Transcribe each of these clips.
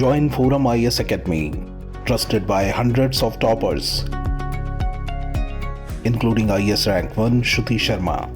Join ForumIAS Academy, trusted by hundreds of toppers, including IAS Rank 1 Shruti Sharma.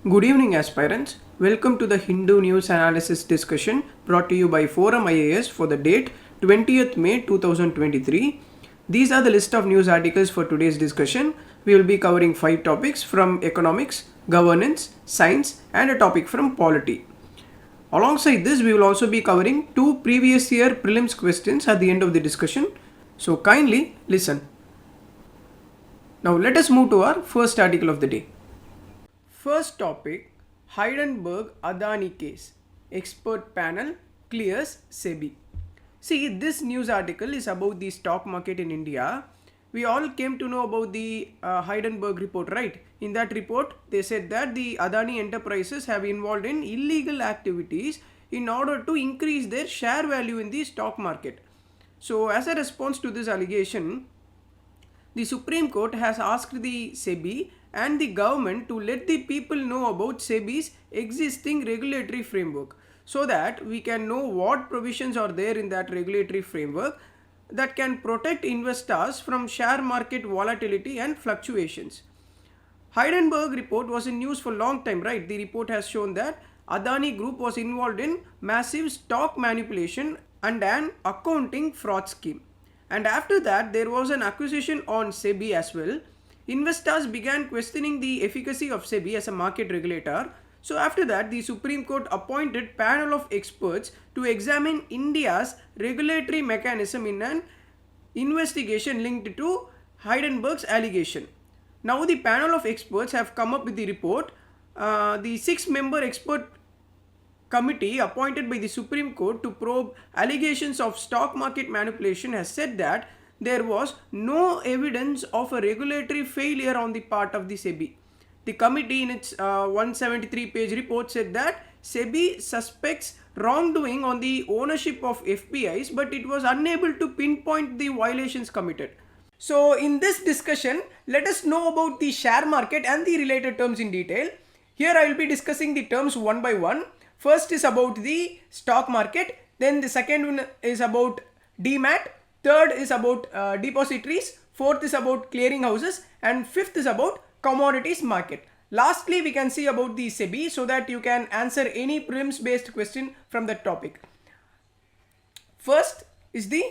Good evening, aspirants. Welcome to the Hindu News Analysis discussion brought to you by ForumIAS for the date 20th May 2023. These are the list of news articles for today's discussion. We will be covering 5 topics from economics, governance, science, and a topic from polity. Alongside this, we will also be covering 2 previous year prelims questions at the end of the discussion. So kindly listen. Now let us move to our first article of the day. First topic, Hindenburg-Adani case. Expert panel clears Sebi. See, this news article is about the stock market in India. We all came to know about the Hindenburg report, right? In that report, they said that the Adani enterprises have involved in illegal activities in order to increase their share value in the stock market. So, as a response to this allegation, the Supreme Court has asked the Sebi and the government to let the people know about Sebi's existing regulatory framework so that we can know what provisions are there in that regulatory framework that can protect investors from share market volatility and fluctuations. Hindenburg report was in news for a long time, right? The report has shown that Adani Group was involved in massive stock manipulation and an accounting fraud scheme. And after that, there was an accusation on Sebi as well. Investors began questioning the efficacy of Sebi as a market regulator. So after that, the Supreme Court appointed panel of experts to examine India's regulatory mechanism in an investigation linked to Hindenburg's allegation. Now the panel of experts have come up with the report. The 6-member expert committee appointed by the Supreme Court to probe allegations of stock market manipulation has said that there was no evidence of a regulatory failure on the part of the Sebi. The committee in its 173-page report said that Sebi suspects wrongdoing on the ownership of FPIs, but it was unable to pinpoint the violations committed. So in this discussion, let us know about the share market and the related terms in detail. Here I will be discussing the terms one by one. First is about the stock market, then the second one is about demat, third is about depositories, fourth is about clearing houses, and fifth is about commodities market. Lastly, we can see about the Sebi so that you can answer any prelims based question from that topic. First is the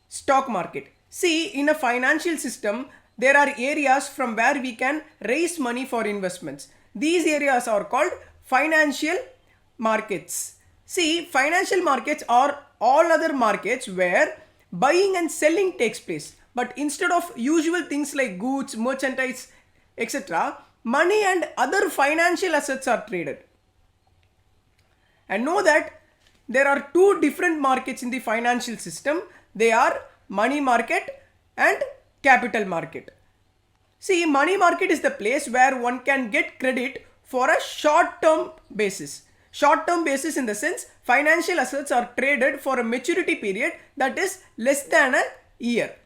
stock market. See, in a financial system, there are areas from where we can raise money for investments. These areas are called financial markets. See, financial markets are all other markets where buying and selling takes place. But instead of usual things like goods, merchandise, etc., money and other financial assets are traded. And know that there are 2 different markets in the financial system. They are money market and capital market. See, money market is the place where one can get credit for a short-term basis. Short-term basis in the sense financial assets are traded for a maturity period that is less than a year.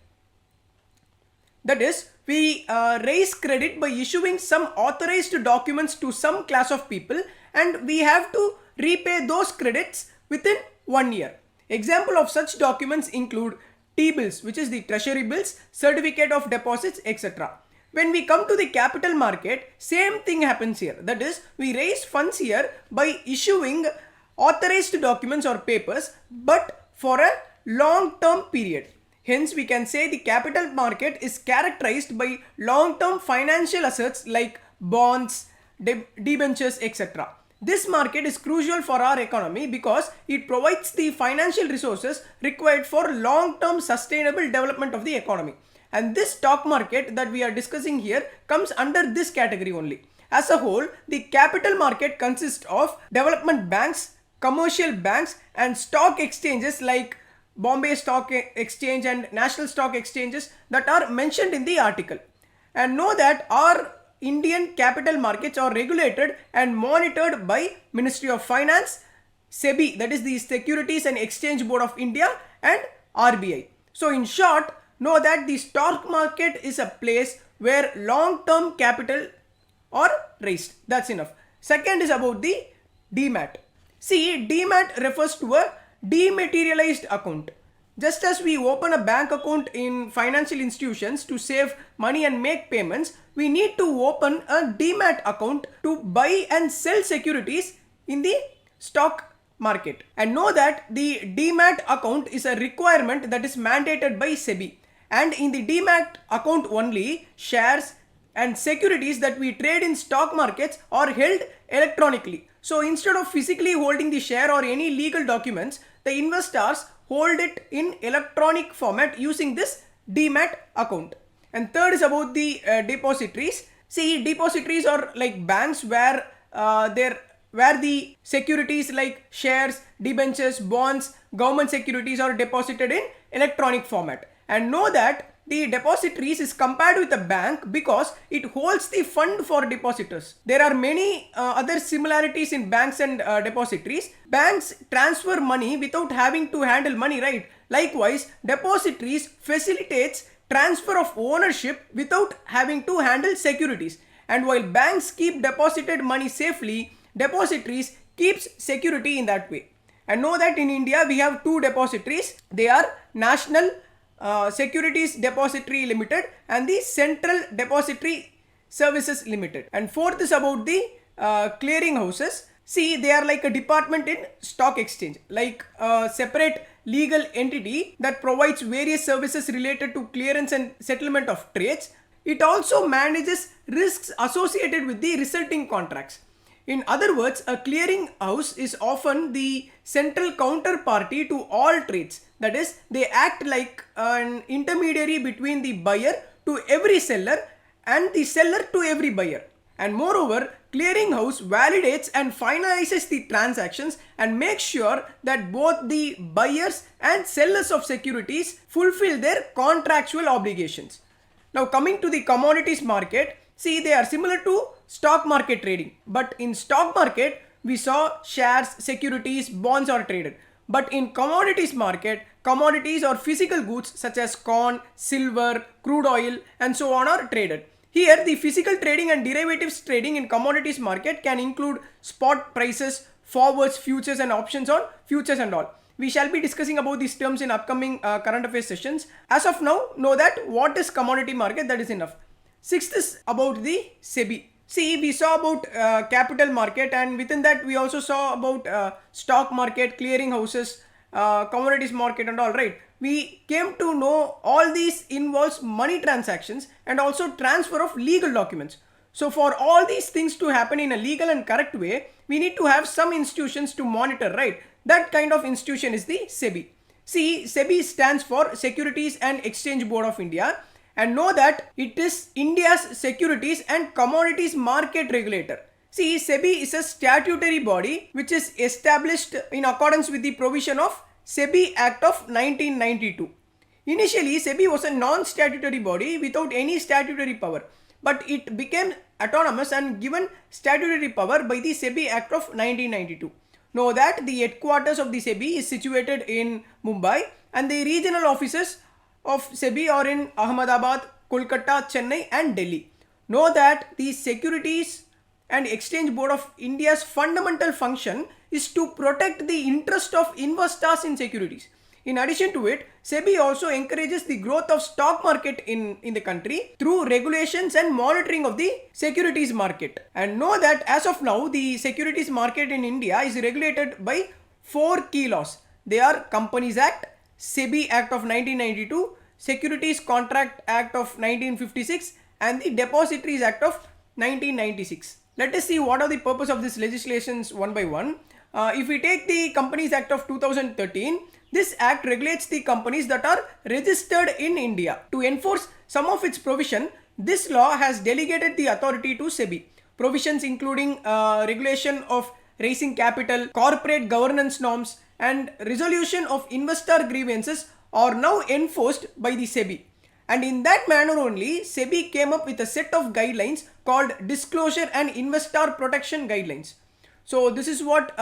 That is, we raise credit by issuing some authorized documents to some class of people and we have to repay those credits within 1 year. Example of such documents include T-bills, which is the treasury bills, certificate of deposits, etc. When we come to the capital market, same thing happens here. That is, we raise funds here by issuing authorized documents or papers, but for a long-term period. Hence, we can say the capital market is characterized by long-term financial assets like bonds, debentures, etc. This market is crucial for our economy because it provides the financial resources required for long-term sustainable development of the economy. And this stock market that we are discussing here comes under this category only. As a whole, the capital market consists of development banks, commercial banks, and stock exchanges like Bombay Stock Exchange and National Stock Exchanges that are mentioned in the article. And know that our Indian capital markets are regulated and monitored by Ministry of Finance, Sebi, that is the Securities and Exchange Board of India, and RBI. So in short, know that the stock market is a place where long-term capital are raised. That's enough. Second is about the demat. See, demat refers to a dematerialized account. Just as we open a bank account in financial institutions to save money and make payments, we need to open a demat account to buy and sell securities in the stock market. And know that the demat account is a requirement that is mandated by Sebi. And in the demat account only, shares and securities that we trade in stock markets are held electronically. So instead of physically holding the share or any legal documents, the investors hold it in electronic format using this demat account. And third is about the depositories. See, depositories are like banks where the securities like shares, debentures, bonds, government securities are deposited in electronic format. And know that the depositories is compared with a bank because it holds the fund for depositors. There are many other similarities in banks and depositories. Banks transfer money without having to handle money, right? Likewise, depositories facilitates transfer of ownership without having to handle securities. And while banks keep deposited money safely, depositories keeps security in that way. And know that in India we have two depositories. They are National Securities Depository Limited and the Central Depository Services Limited. And fourth is about the clearing houses. See, they are like a department in stock exchange, like a separate legal entity that provides various services related to clearance and settlement of trades. It also manages risks associated with the resulting contracts. In other words, a clearing house is often the central counterparty to all trades. That is, they act like an intermediary between the buyer to every seller and the seller to every buyer. And moreover, clearing house validates and finalizes the transactions and makes sure that both the buyers and sellers of securities fulfill their contractual obligations. Now coming to the commodities market, see, they are similar to stock market trading, but in stock market we saw shares, securities, bonds are traded. But in commodities market, commodities or physical goods such as corn, silver, crude oil and so on are traded. Here the physical trading and derivatives trading in commodities market can include spot prices, forwards, futures and options on futures and all. We shall be discussing about these terms in upcoming current affairs sessions. As of now, know that what is commodity market, that is enough. Sixth is about the Sebi. See, we saw about capital market, and within that we also saw about stock market, clearing houses, commodities market and all, right? We came to know all these involves money transactions and also transfer of legal documents. So for all these things to happen in a legal and correct way, we need to have some institutions to monitor, right? That kind of institution is the Sebi. See, Sebi stands for Securities and Exchange Board of India. And know that it is India's securities and commodities market regulator. See, Sebi is a statutory body which is established in accordance with the provision of Sebi Act of 1992. Initially, Sebi was a non-statutory body without any statutory power, but it became autonomous and given statutory power by the Sebi Act of 1992. Know that the headquarters of the Sebi is situated in Mumbai and the regional offices of Sebi are in Ahmedabad, Kolkata, Chennai and Delhi. Know that the Securities and Exchange Board of India's fundamental function is to protect the interest of investors in securities. In addition to it, Sebi also encourages the growth of stock market in the country through regulations and monitoring of the securities market. And know that as of now, the securities market in India is regulated by 4 key laws. They are Companies Act, Sebi Act of 1992, Securities Contract Act of 1956 and the Depositories Act of 1996. Let us see what are the purpose of these legislations one by one. If we take the Companies Act of 2013, this act regulates the companies that are registered in India. To enforce some of its provision, this law has delegated the authority to Sebi. Provisions including regulation of raising capital, corporate governance norms and resolution of investor grievances are now enforced by the Sebi. And in that manner only, Sebi came up with a set of guidelines called Disclosure and Investor Protection Guidelines. So this is what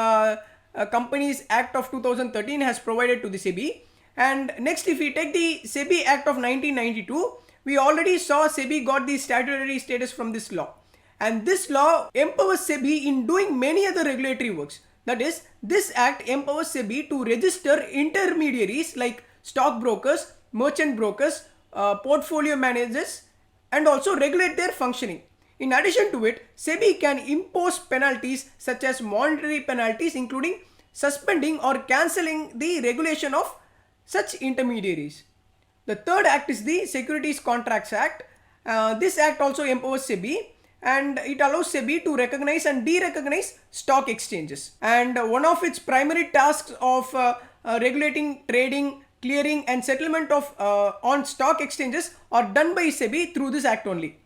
Companies Act of 2013 has provided to the Sebi. And next, if we take the Sebi Act of 1992, we already saw Sebi got the statutory status from this law. And this law empowers Sebi in doing many other regulatory works. That is, this act empowers Sebi to register intermediaries like stockbrokers, merchant brokers, portfolio managers, and also regulate their functioning. In addition to it, Sebi can impose penalties such as monetary penalties, including suspending or cancelling the regulation of such intermediaries. The third act is the Securities Contracts Act. This act also empowers Sebi, and it allows Sebi to recognize and de-recognize stock exchanges. And one of its primary tasks of regulating trading, clearing and settlement of on stock exchanges are done by Sebi through this act only.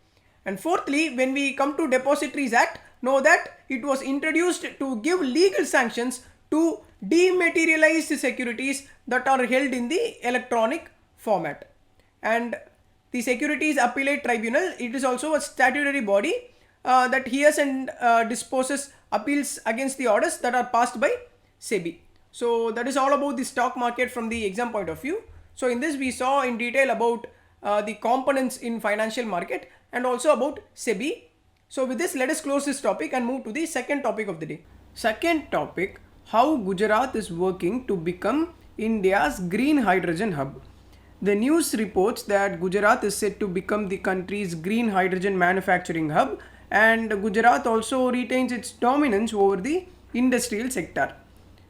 And fourthly, when we come to Depositories Act, know that it was introduced to give legal sanctions to dematerialize the securities that are held in the electronic format. And the Securities Appellate Tribunal, it is also a statutory body that hears and disposes appeals against the orders that are passed by Sebi. So that is all about the stock market from the exam point of view. So in this we saw in detail about the components in financial market and also about Sebi. So with this, let us close this topic and move to the second topic of the day. Second topic, how Gujarat is working to become India's green hydrogen hub. The news reports that Gujarat is set to become the country's green hydrogen manufacturing hub, and Gujarat also retains its dominance over the industrial sector.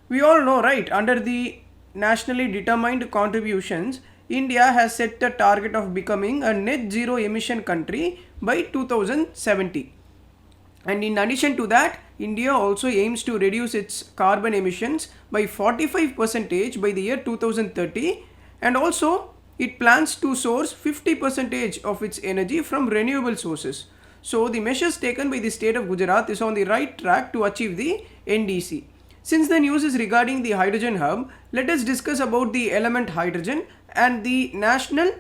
We all know, right, under the nationally determined contributions, India has set a target of becoming a net zero emission country by 2070. And in addition to that, India also aims to reduce its carbon emissions by 45% by the year 2030, and also it plans to source 50% of its energy from renewable sources. So the measures taken by the state of Gujarat is on the right track to achieve the NDC. Since the news is regarding the hydrogen hub, let us discuss about the element hydrogen and the national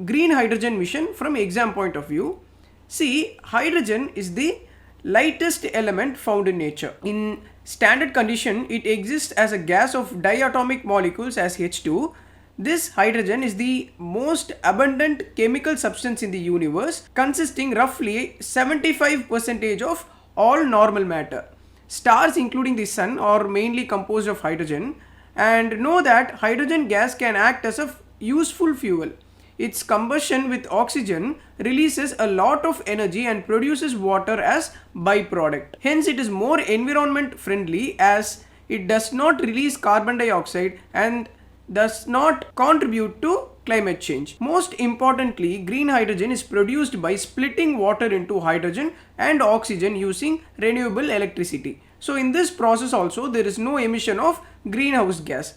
green hydrogen mission from exam point of view. See, hydrogen is the lightest element found in nature. In standard condition, it exists as a gas of diatomic molecules as H2. This hydrogen is the most abundant chemical substance in the universe, consisting roughly 75% of all normal matter. Stars, including the sun, are mainly composed of hydrogen, and know that hydrogen gas can act as a useful fuel. Its combustion with oxygen releases a lot of energy and produces water as byproduct. Hence, it is more environment friendly as it does not release carbon dioxide and does not contribute to climate change. Most importantly, green hydrogen is produced by splitting water into hydrogen and oxygen using renewable electricity. So in this process also there is no emission of greenhouse gas.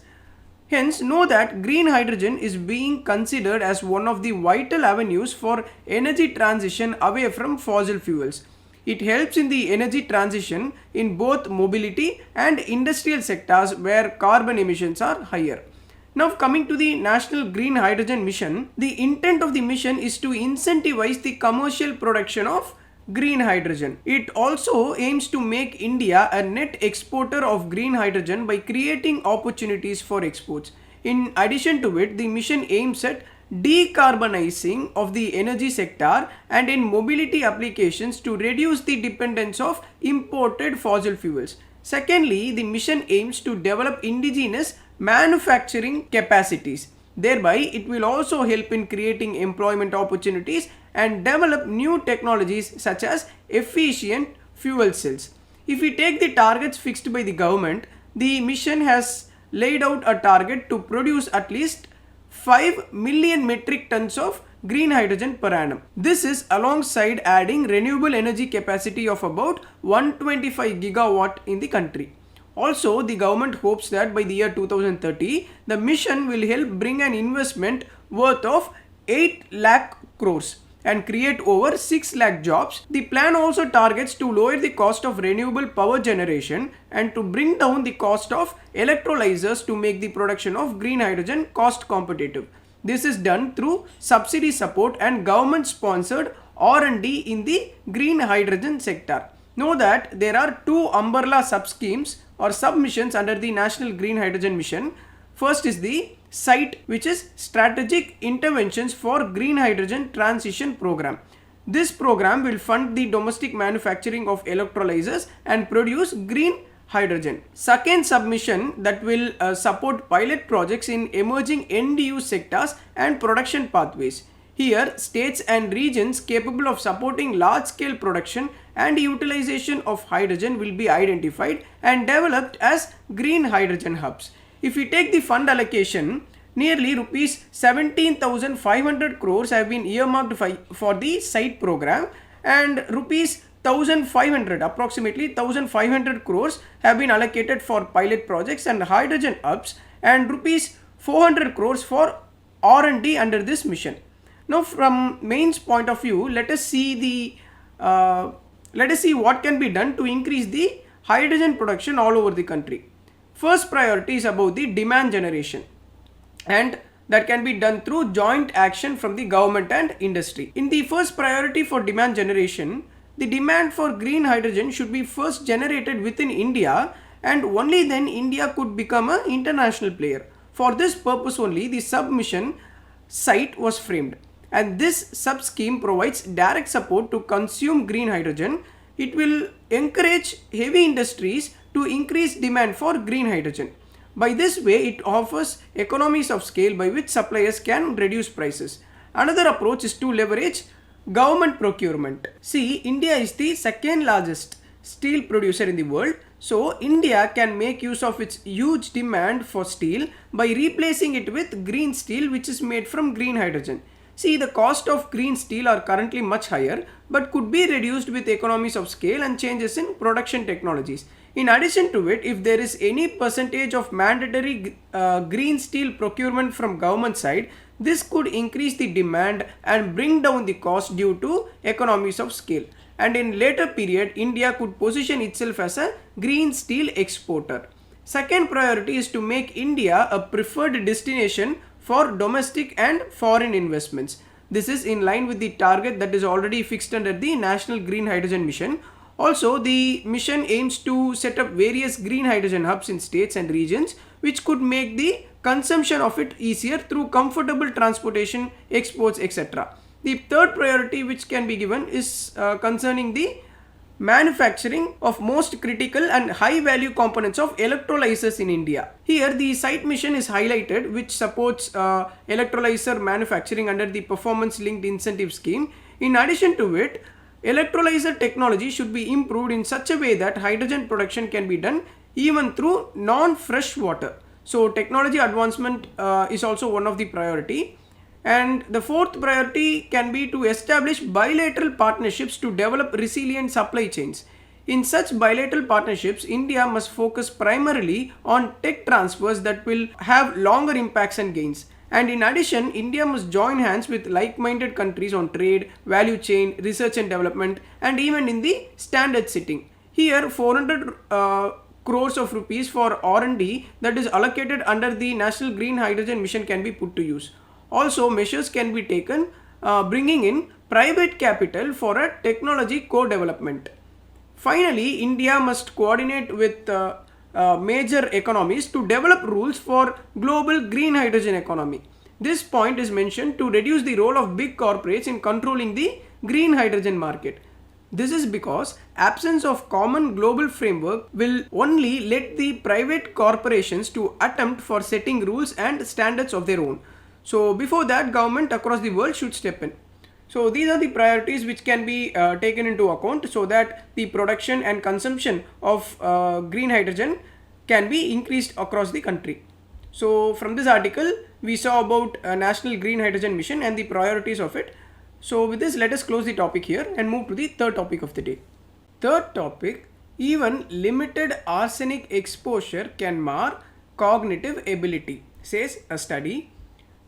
Hence, know that green hydrogen is being considered as one of the vital avenues for energy transition away from fossil fuels. It helps in the energy transition in both mobility and industrial sectors where carbon emissions are higher. Now coming to the National Green Hydrogen Mission, the intent of the mission is to incentivize the commercial production of green hydrogen. It also aims to make India a net exporter of green hydrogen by creating opportunities for exports. In addition to it, the mission aims at decarbonizing of the energy sector and in mobility applications to reduce the dependence of imported fossil fuels. Secondly, the mission aims to develop indigenous manufacturing capacities. Thereby, it will also help in creating employment opportunities and develop new technologies such as efficient fuel cells. If we take the targets fixed by the government, the mission has laid out a target to produce at least 5 million metric tons of green hydrogen per annum. This is alongside adding renewable energy capacity of about 125 gigawatt in the country. Also, the government hopes that by the year 2030, the mission will help bring an investment worth of 8 lakh crores and create over 6 lakh jobs. The plan also targets to lower the cost of renewable power generation and to bring down the cost of electrolyzers to make the production of green hydrogen cost competitive. This is done through subsidy support and government sponsored R&D in the green hydrogen sector. Know that there are two umbrella sub-schemes or sub-missions under the National Green Hydrogen Mission. First is the SITE, which is Strategic Interventions for Green Hydrogen Transition Program. This program will fund the domestic manufacturing of electrolyzers and produce green hydrogen. Second submission that will support pilot projects in emerging end-use sectors and production pathways. Here, states and regions capable of supporting large-scale production and utilization of hydrogen will be identified and developed as green hydrogen hubs. If we take the fund allocation, nearly rupees 17,500 crores have been earmarked for the SITE program, and rupees 1,500, approximately 1,500 crores have been allocated for pilot projects and hydrogen hubs, and rupees 400 crores for R&D under this mission. Now, from mains point of view, let us see what can be done to increase the hydrogen production all over the country. First priority is about the demand generation, and that can be done through joint action from the government and industry. In the first priority for demand generation, the demand for green hydrogen should be first generated within India, and only then India could become an international player. For this purpose only, the sub-mission SITE was framed, and this sub-scheme provides direct support to consume green hydrogen. It will encourage heavy industries to increase demand for green hydrogen. By this way, it offers economies of scale by which suppliers can reduce prices. Another approach is to leverage government procurement. See, India is the second largest steel producer in the world. So, India can make use of its huge demand for steel by replacing it with green steel, which is made from green hydrogen. See, the cost of green steel are currently much higher, but could be reduced with economies of scale and changes in production technologies. In addition to it, if there is any percentage of mandatory green steel procurement from government side, this could increase the demand and bring down the cost due to economies of scale. And in later period, India could position itself as a green steel exporter. Second priority is to make India a preferred destination for domestic and foreign investments. This is in line with the target that is already fixed under the National Green Hydrogen Mission. Also, the mission aims to set up various green hydrogen hubs in states and regions, which could make the consumption of it easier through comfortable transportation, exports, etc. The third priority which can be given is concerning the manufacturing of most critical and high value components of electrolyzers in India. Here the SITE mission is highlighted, which supports electrolyzer manufacturing under the performance linked incentive scheme. In addition to it, electrolyzer technology should be improved in such a way that hydrogen production can be done even through non-fresh water. So technology advancement is also one of the priority. And the fourth priority can be to establish bilateral partnerships to develop resilient supply chains. In such bilateral partnerships, India must focus primarily on tech transfers that will have longer impacts and gains. And in addition, India must join hands with like-minded countries on trade, value chain, research and development, and even in the standard setting. Here, 400 crores of rupees for R&D that is allocated under the National Green Hydrogen Mission can be put to use. Also, measures can be taken bringing in private capital for a technology co-development. Finally, India must coordinate with major economies to develop rules for global green hydrogen economy. This point is mentioned to reduce the role of big corporates in controlling the green hydrogen market. This is because absence of common global framework will only let the private corporations to attempt for setting rules and standards of their own. So before that, government across the world should step in. So these are the priorities which can be taken into account so that the production and consumption of green hydrogen can be increased across the country. So from this article, we saw about National Green Hydrogen Mission and the priorities of it. So with this, let us close the topic here and move to the third topic of the day. Third topic, even limited arsenic exposure can mar cognitive ability, says a study.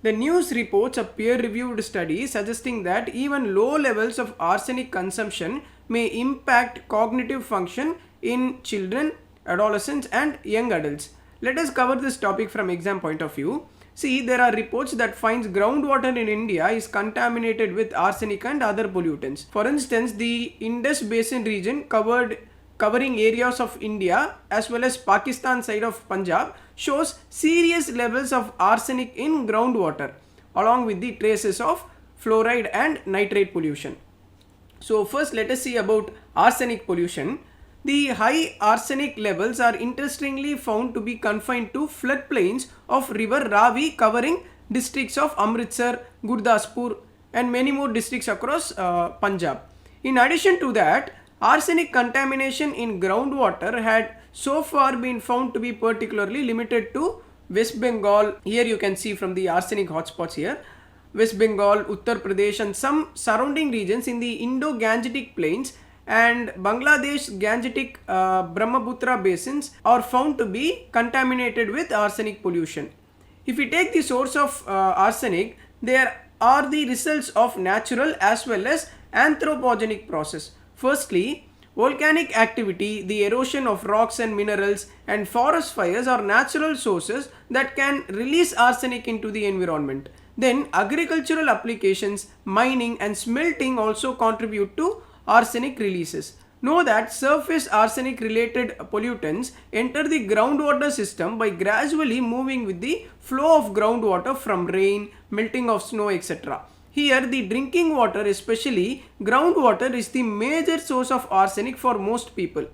The news reports a peer-reviewed study suggesting that even low levels of arsenic consumption may impact cognitive function in children, adolescents and young adults. Let us cover this topic from exam point of view. See, there are reports that finds groundwater in India is contaminated with arsenic and other pollutants. For instance, the Indus Basin region covering areas of India as well as Pakistan side of Punjab shows serious levels of arsenic in groundwater along with the traces of fluoride and nitrate pollution. So first let us see about arsenic pollution. The high arsenic levels are interestingly found to be confined to floodplains of river Ravi covering districts of Amritsar, Gurdaspur and many more districts across Punjab. In addition to that, arsenic contamination in groundwater had so far been found to be particularly limited to West Bengal. Here you can see from the arsenic hotspots here. West Bengal, Uttar Pradesh and some surrounding regions in the Indo-Gangetic plains and Bangladesh Gangetic Brahmaputra basins are found to be contaminated with arsenic pollution. If we take the source of arsenic, there are the results of natural as well as anthropogenic process. Firstly, volcanic activity, the erosion of rocks and minerals and forest fires are natural sources that can release arsenic into the environment. Then agricultural applications, mining and smelting also contribute to arsenic releases. Know that surface arsenic related pollutants enter the groundwater system by gradually moving with the flow of groundwater from rain, melting of snow, etc. Here the drinking water, especially groundwater, is the major source of arsenic for most people.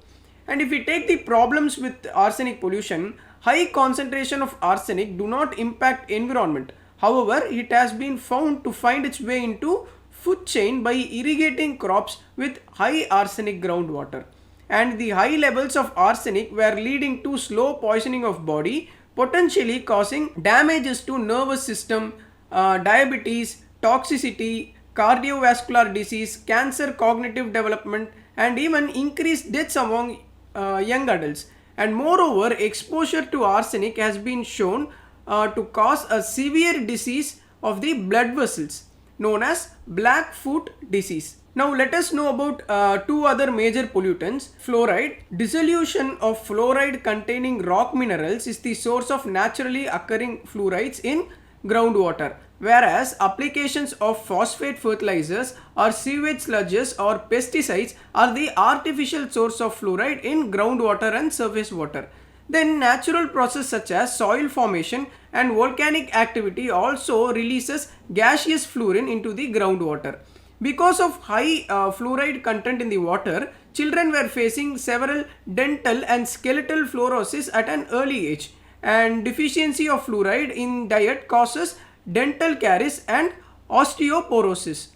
And if we take the problems with arsenic pollution, high concentration of arsenic do not impact environment. However, it has been found to find its way into food chain by irrigating crops with high arsenic groundwater. And the high levels of arsenic were leading to slow poisoning of body, potentially causing damages to nervous system, diabetes, toxicity, cardiovascular disease, cancer, cognitive development and even increased deaths among young adults. And moreover, exposure to arsenic has been shown to cause a severe disease of the blood vessels known as Blackfoot disease. Now let us know about two other major pollutants. Fluoride. Dissolution of fluoride containing rock minerals is the source of naturally occurring fluorides in groundwater, whereas applications of phosphate fertilizers or sewage sludges or pesticides are the artificial source of fluoride in groundwater and surface water. Then natural process such as soil formation and volcanic activity also releases gaseous fluorine into the groundwater. Because of high fluoride content in the water, children were facing several dental and skeletal fluorosis at an early age, and deficiency of fluoride in diet causes dental caries and osteoporosis.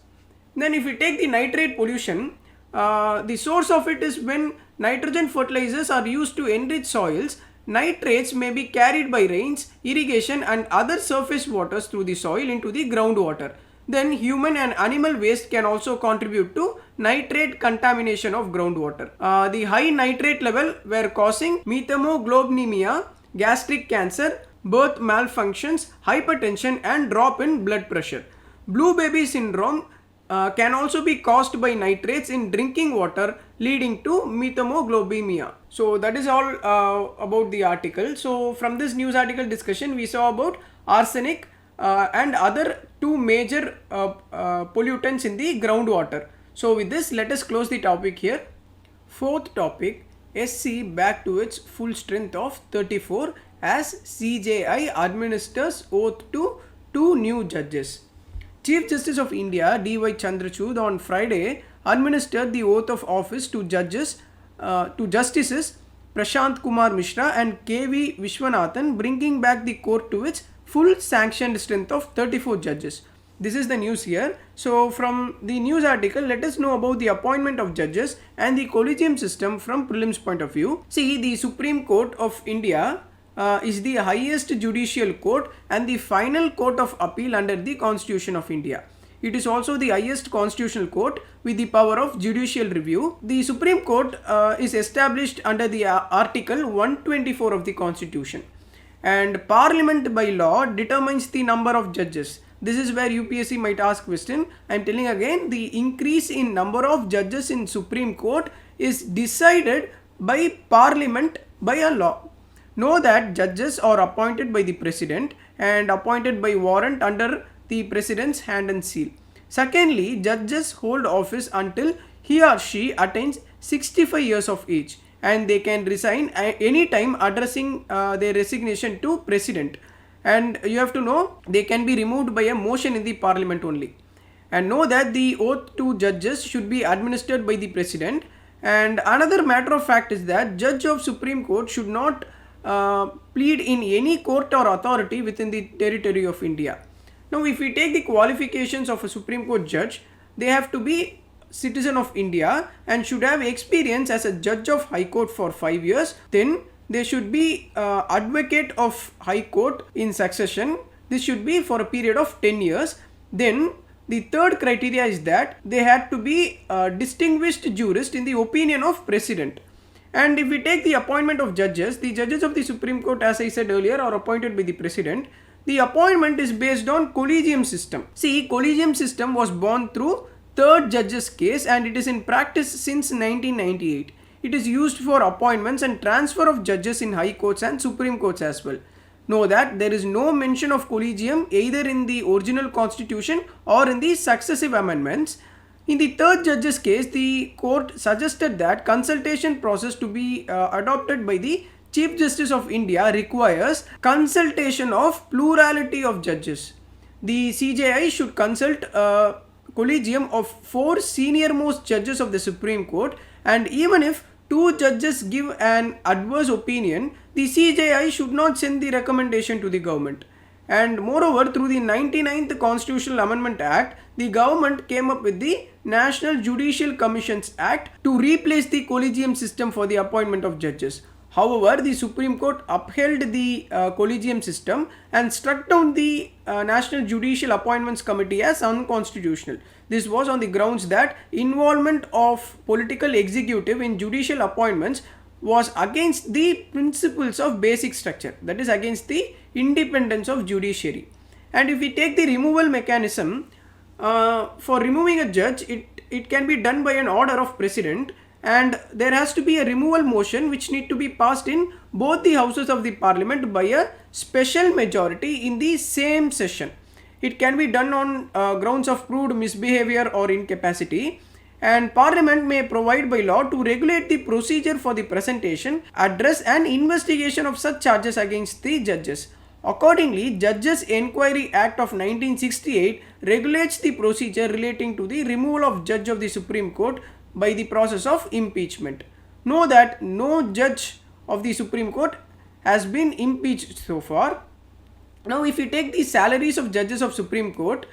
Then if we take the nitrate pollution, the source of it is when nitrogen fertilizers are used to enrich soils. Nitrates may be carried by rains, irrigation and other surface waters through the soil into the groundwater. Then human and animal waste can also contribute to nitrate contamination of groundwater. The high nitrate level were causing methemoglobinemia, gastric cancer, birth malfunctions, hypertension and drop in blood pressure. Blue baby syndrome can also be caused by nitrates in drinking water, leading to methemoglobinemia. So that is all about the article. So from this news article discussion, we saw about arsenic and other two major pollutants in the groundwater. So with this, let us close the topic here. Fourth topic, SC back to its full strength of 34 as CJI administers oath to two new judges. Chief Justice of India D.Y. Chandrachud on Friday administered the oath of office to Justices Prashant Kumar Mishra and K.V. Vishwanathan, bringing back the court to its full sanctioned strength of 34 judges. This is the news here. So from the news article, let us know about the appointment of judges and the collegium system from prelims point of view. See, the Supreme Court of India is the highest judicial court and the final court of appeal under the Constitution of India. It is also the highest constitutional court with the power of judicial review. The Supreme Court is established under the Article 124 of the Constitution, and Parliament by law determines the number of judges. This is where UPSC might ask question. I am telling again, the increase in number of judges in Supreme Court is decided by Parliament by a law. Know that judges are appointed by the president and appointed by warrant under the president's hand and seal. Secondly, judges hold office until he or she attains 65 years of age, and they can resign any time addressing their resignation to president. And you have to know they can be removed by a motion in the parliament only. And know that the oath to judges should be administered by the president. And another matter of fact is that judge of Supreme Court should not plead in any court or authority within the territory of India. Now, if we take the qualifications of a Supreme Court judge, they have to be citizen of India and should have experience as a judge of High Court for 5 years. Then they should be advocate of High Court in succession. This should be for a period of 10 years. Then the third criteria is that they had to be a distinguished jurist in the opinion of president. And if we take the appointment of judges, the judges of the Supreme Court, as I said earlier, are appointed by the president. The appointment is based on collegium system. See, collegium system was born through third judge's case and it is in practice since 1998. It is used for appointments and transfer of judges in high courts and Supreme Courts as well. Know that there is no mention of collegium either in the original constitution or in the successive amendments. In the third judge's case, the court suggested that consultation process to be adopted by the Chief Justice of India requires consultation of plurality of judges. The CJI should consult a collegium of 4 senior-most judges of the Supreme Court, and even if 2 judges give an adverse opinion, the CJI should not send the recommendation to the government. And moreover, through the 99th Constitutional Amendment Act, the government came up with the National Judicial Commissions Act to replace the collegium system for the appointment of judges. However, the Supreme Court upheld the collegium system and struck down the National Judicial Appointments Committee as unconstitutional. This was on the grounds that involvement of political executive in judicial appointments was against the principles of basic structure, that is against the independence of judiciary. And if we take the removal mechanism, for removing a judge, it can be done by an order of president, and there has to be a removal motion which need to be passed in both the houses of the parliament by a special majority in the same session. It can be done on grounds of proved misbehavior or incapacity, and parliament may provide by law to regulate the procedure for the presentation, address and investigation of such charges against the judges. Accordingly, Judges Enquiry Act of 1968 regulates the procedure relating to the removal of judge of the Supreme Court by the process of impeachment. Know that no judge of the Supreme Court has been impeached so far. Now, if you take the salaries of judges of Supreme Court,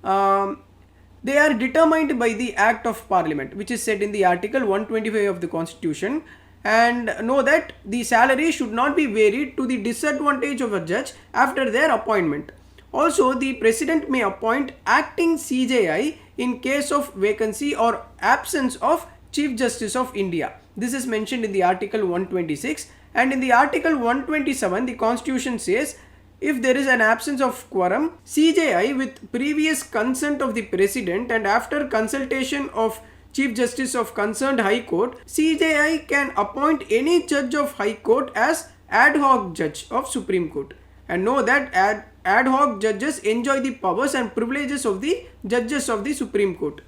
they are determined by the Act of Parliament, which is set in the Article 125 of the Constitution. And know that the salary should not be varied to the disadvantage of a judge after their appointment. Also, the president may appoint acting CJI in case of vacancy or absence of Chief Justice of India. This is mentioned in the Article 126, and in the Article 127 the Constitution says, if there is an absence of quorum, CJI with previous consent of the president and after consultation of Chief Justice of concerned High Court, CJI can appoint any judge of High Court as ad hoc judge of Supreme Court. And know that ad hoc judges enjoy the powers and privileges of the judges of the Supreme Court.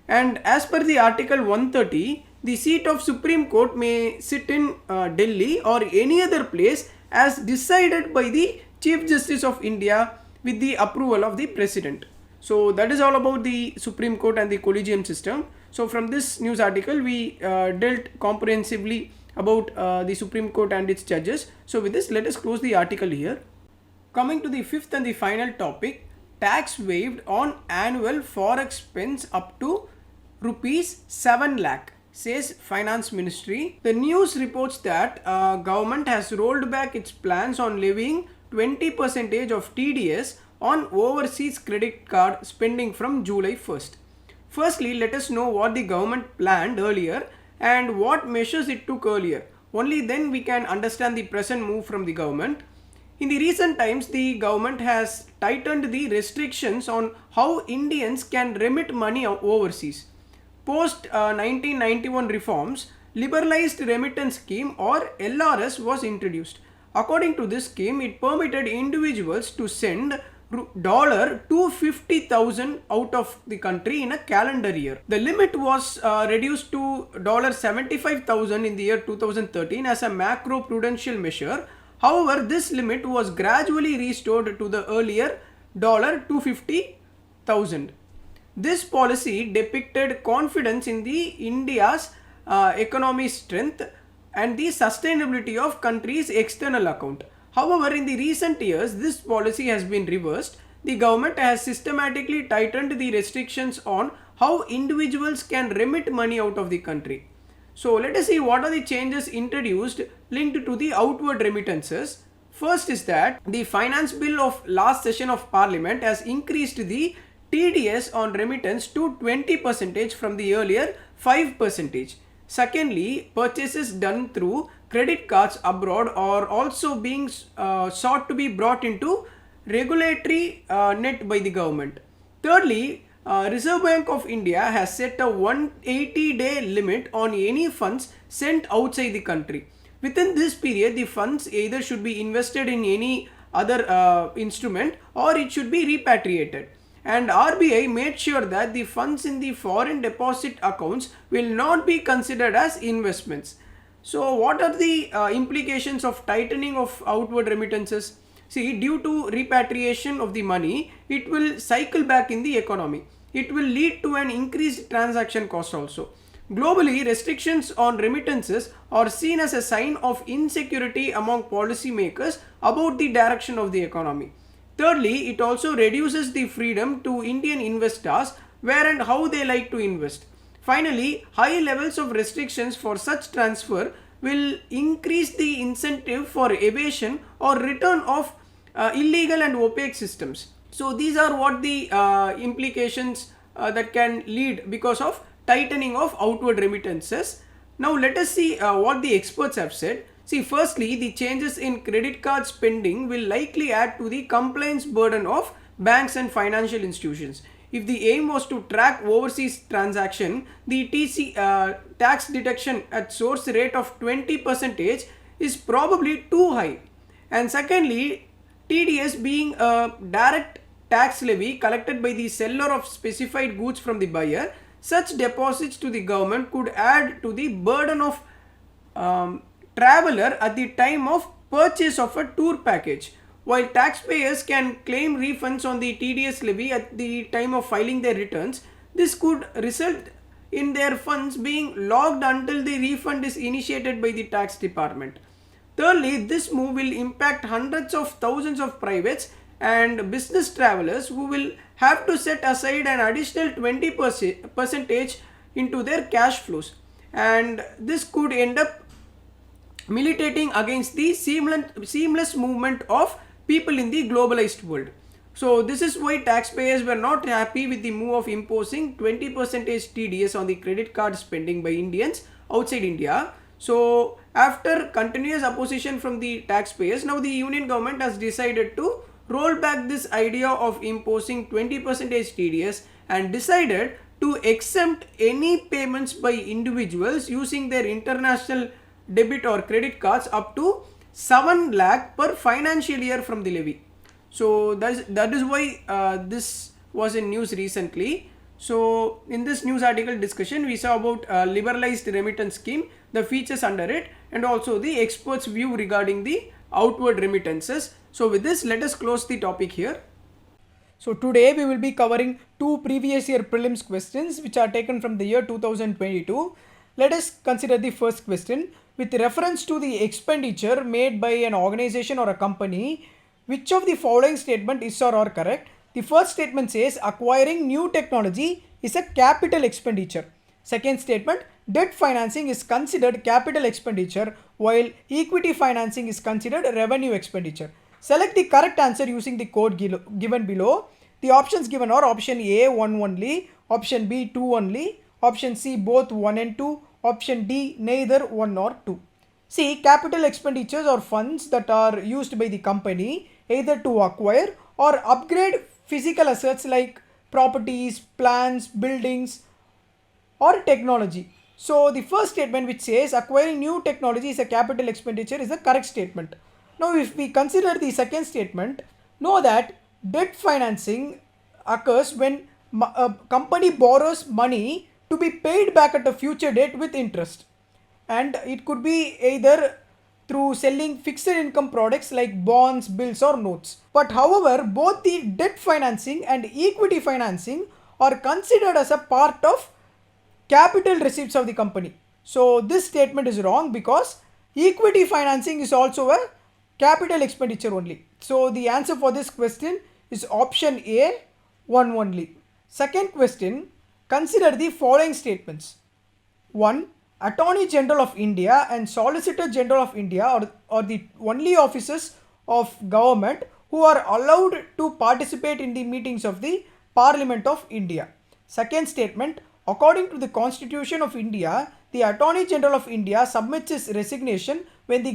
And as per the Article 130, the seat of Supreme Court may sit in Delhi or any other place as decided by the Chief Justice of India with the approval of the President. So that is all about the Supreme Court and the collegium system. So from this news article, we dealt comprehensively about the Supreme Court and its judges. So with this, let us close the article here. Coming to the fifth and the final topic, tax waived on annual Forex spends up to rupees 7 lakh, says Finance Ministry. The news reports that government has rolled back its plans on levying 20% of TDS on overseas credit card spending from July 1st. Firstly, let us know what the government planned earlier and what measures it took earlier. Only then we can understand the present move from the government. In the recent times, the government has tightened the restrictions on how Indians can remit money overseas. Post 1991 reforms, liberalized remittance scheme or LRS was introduced. According to this scheme, it permitted individuals to send $250,000 out of the country in a calendar year. The limit was reduced to $75,000 in the year 2013 as a macro-prudential measure. However, this limit was gradually restored to the earlier $250,000. This policy depicted confidence in the India's economic strength and the sustainability of country's external account. However, in the recent years, this policy has been reversed. The government has systematically tightened the restrictions on how individuals can remit money out of the country. So let us see what are the changes introduced linked to the outward remittances. First is that the finance bill of last session of parliament has increased the TDS on remittance to 20% from the earlier 5%. Secondly, purchases done through credit cards abroad are also being sought to be brought into regulatory net by the government. Thirdly, Reserve Bank of India has set a 180-day limit on any funds sent outside the country. Within this period, the funds either should be invested in any other instrument or it should be repatriated. And RBI made sure that the funds in the foreign deposit accounts will not be considered as investments. So what are the implications of tightening of outward remittances? See, due to repatriation of the money, it will cycle back in the economy. It will lead to an increased transaction cost also. Globally, restrictions on remittances are seen as a sign of insecurity among policymakers about the direction of the economy. Thirdly, it also reduces the freedom to Indian investors where and how they like to invest. Finally, high levels of restrictions for such transfer will increase the incentive for evasion or return of illegal and opaque systems. So these are what the implications that can lead because of tightening of outward remittances. Now let us see what the experts have said. See, firstly, the changes in credit card spending will likely add to the compliance burden of banks and financial institutions. If the aim was to track overseas transaction, the tax deduction at source rate of 20% is probably too high. And secondly, TDS being a direct tax levy collected by the seller of specified goods from the buyer, such deposits to the government could add to the burden of traveler at the time of purchase of a tour package. While taxpayers can claim refunds on the TDS levy at the time of filing their returns, this could result in their funds being locked until the refund is initiated by the tax department. Thirdly, this move will impact hundreds of thousands of privates and business travelers who will have to set aside an additional 20% into their cash flows, and this could end up militating against the seamless movement of people in the globalized world. So this is why taxpayers were not happy with the move of imposing 20% TDS on the credit card spending by Indians outside India. So after continuous opposition from the taxpayers, now the union government has decided to roll back this idea of imposing 20% TDS and decided to exempt any payments by individuals using their international debit or credit cards up to 7 lakh per financial year from the levy. So that is why this was in news recently. So in this news article discussion, we saw about liberalized remittance scheme, the features under it, and also the experts' view regarding the outward remittances. So with this, let us close the topic here. So today we will be covering two previous year prelims questions which are taken from the year 2022. Let us consider the first question. With reference to the expenditure made by an organization or a company, which of the following statement is or are correct? The first statement says acquiring new technology is a capital expenditure. Second statement, debt financing is considered capital expenditure while equity financing is considered revenue expenditure. Select the correct answer using the code given below. The options given are option A 1 only, option B 2 only, option C both 1 and 2, option D neither 1 nor 2. See, capital expenditures are funds that are used by the company either to acquire or upgrade physical assets like properties, plants, buildings or technology. So the first statement which says acquiring new technology is a capital expenditure is the correct statement. Now if we consider the second statement, know that debt financing occurs when a company borrows money to be paid back at a future date with interest, and it could be either through selling fixed income products like bonds, bills or notes. But however, both the debt financing and equity financing are considered as a part of capital receipts of the company. So this statement is wrong because equity financing is also a capital expenditure only. So the answer for this question is option A, 1 only. Second question, consider the following statements. 1. Attorney General of India and Solicitor General of India are the only officers of government who are allowed to participate in the meetings of the Parliament of India. Second statement, according to the Constitution of India, the Attorney General of India submits his resignation when the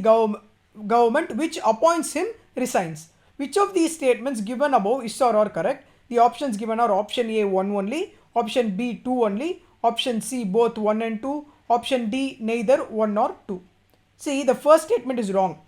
government which appoints him resigns. Which of these statements given above is or are correct? The options given are option A 1 only, option B 2 only, option C both 1 and 2, option D neither 1 or 2. See, the first statement is wrong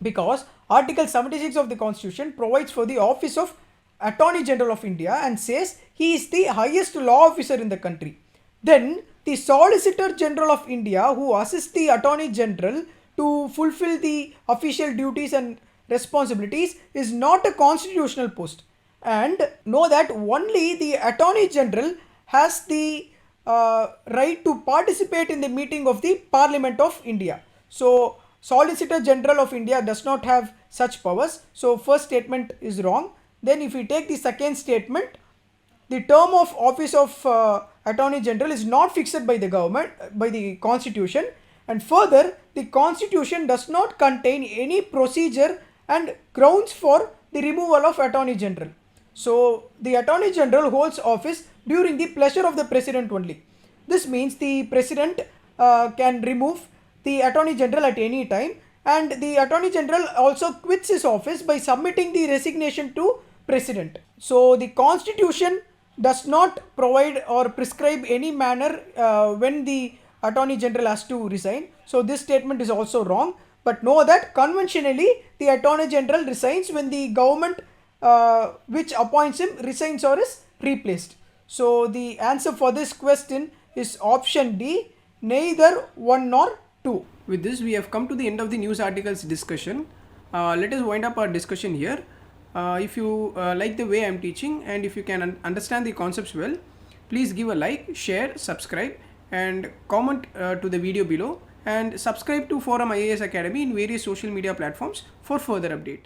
because Article 76 of the Constitution provides for the office of Attorney General of India and says he is the highest law officer in the country. Then the Solicitor General of India, who assists the Attorney General to fulfill the official duties and responsibilities, is not a constitutional post. And know that only the Attorney General has the right to participate in the meeting of the Parliament of India. So Solicitor General of India does not have such powers. So first statement is wrong. Then if we take the second statement, the term of office of Attorney General is not fixed by the government, by the Constitution, and further the Constitution does not contain any procedure and grounds for the removal of Attorney General. So the Attorney General holds office during the pleasure of the President only. This means the President can remove the Attorney General at any time, and the Attorney General also quits his office by submitting the resignation to President. So the Constitution does not provide or prescribe any manner when the Attorney General has to resign. So this statement is also wrong. But know that conventionally the Attorney General resigns when the government which appoints him resigns or is replaced. So the answer for this question is option D, neither 1 nor 2. With this, we have come to the end of the news articles discussion. Let us wind up our discussion here. If you like the way I am teaching and if you can understand the concepts well, please give a like, share, subscribe and comment to the video below, and subscribe to ForumIAS Academy in various social media platforms for further update.